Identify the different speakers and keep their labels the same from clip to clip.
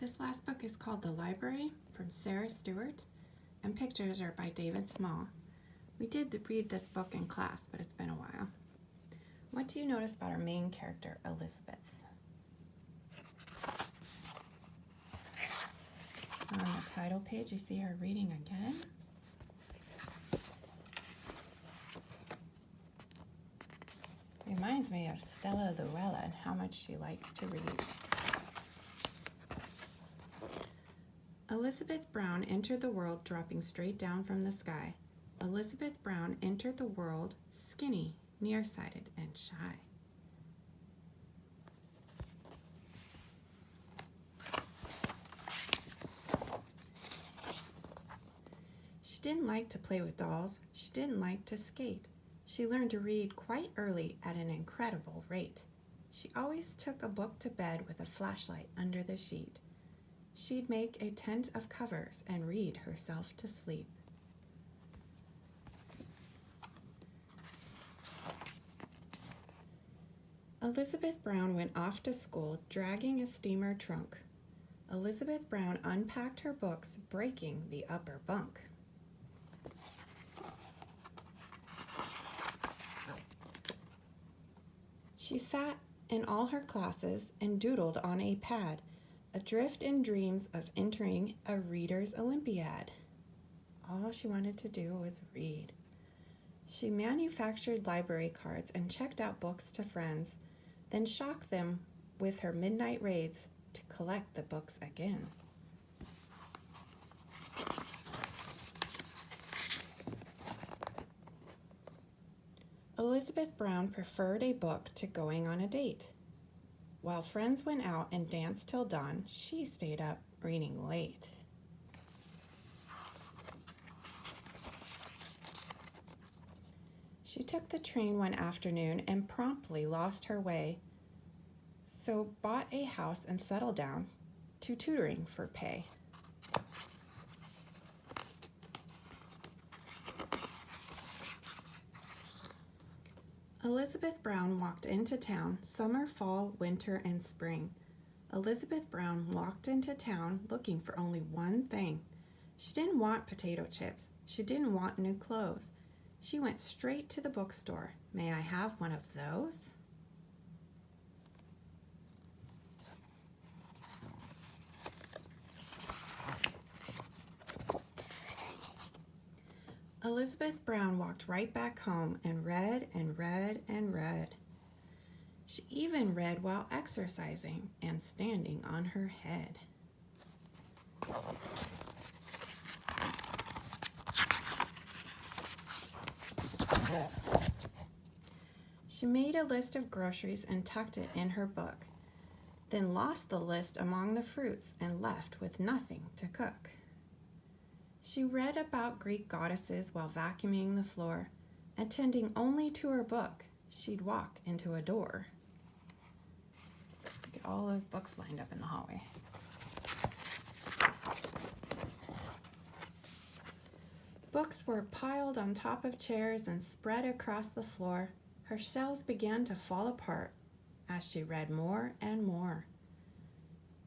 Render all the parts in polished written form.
Speaker 1: This last book is called The Library from Sarah Stewart, and pictures are by David Small. We did read this book in class, but it's been a while. What do you notice about our main character, Elizabeth? On the title page, you see her reading again. Reminds me of Stella Luella and how much she likes to read. Elizabeth Brown entered the world dropping straight down from the sky. Elizabeth Brown entered the world skinny, nearsighted, and shy. She didn't like to play with dolls. She didn't like to skate. She learned to read quite early at an incredible rate. She always took a book to bed with a flashlight under the sheet. She'd make a tent of covers and read herself to sleep. Elizabeth Brown went off to school, dragging a steamer trunk. Elizabeth Brown unpacked her books, breaking the upper bunk. She sat in all her classes and doodled on a pad, adrift in dreams of entering a reader's Olympiad. All she wanted to do was read. She manufactured library cards and checked out books to friends, then shocked them with her midnight raids to collect the books again. Elizabeth Brown preferred a book to going on a date. While friends went out and danced till dawn, she stayed up reading late. She took the train one afternoon and promptly lost her way, so bought a house and settled down to tutoring for pay. Elizabeth Brown walked into town, summer, fall, winter, and spring. Elizabeth Brown walked into town looking for only one thing. She didn't want potato chips. She didn't want new clothes. She went straight to the bookstore. May I have one of those? Elizabeth Brown walked right back home and read and read and read. She even read while exercising and standing on her head. She made a list of groceries and tucked it in her book, then lost the list among the fruits and left with nothing to cook. She read about Greek goddesses while vacuuming the floor. Attending only to her book, she'd walk into a door. Get all those books lined up in the hallway. Books were piled on top of chairs and spread across the floor. Her shelves began to fall apart as she read more and more.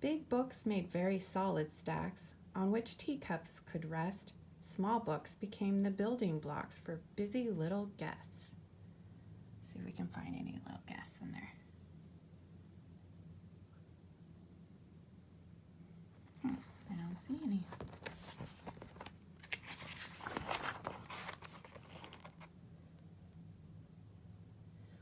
Speaker 1: Big books made very solid stacks on which teacups could rest. Small books became the building blocks for busy little guests. See if we can find any little guests in there. I don't see any.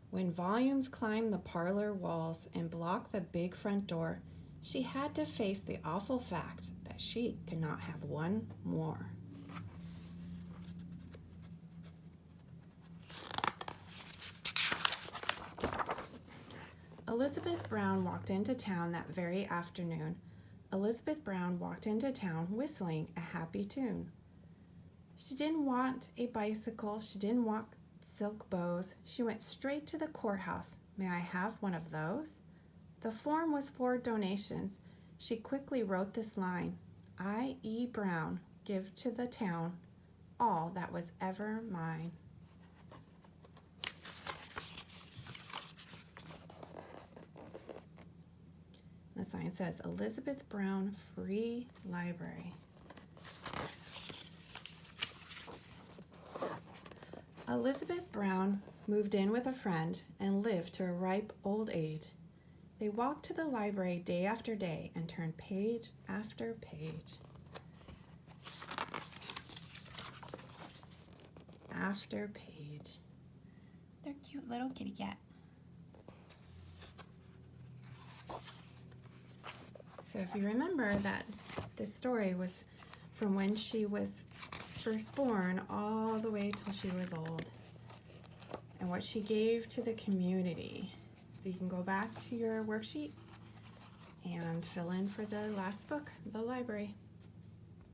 Speaker 1: When volumes climbed the parlor walls and blocked the big front door, she had to face the awful fact that she could not have one more. Elizabeth Brown walked into town that very afternoon. Elizabeth Brown walked into town whistling a happy tune. She didn't want a bicycle. She didn't want silk bows. She went straight to the courthouse. May I have one of those? The form was for donations. She quickly wrote this line: I, E. Brown, give to the town all that was ever mine. The sign says Elizabeth Brown Free Library. Elizabeth Brown moved in with a friend and lived to a ripe old age. They walked to the library day after day and turned page after page. After page. They're cute little kitty cat. So if you remember that this story was from when she was first born all the way till she was old, and what she gave to the community. So you can go back to your worksheet and fill in for the last book, The Library.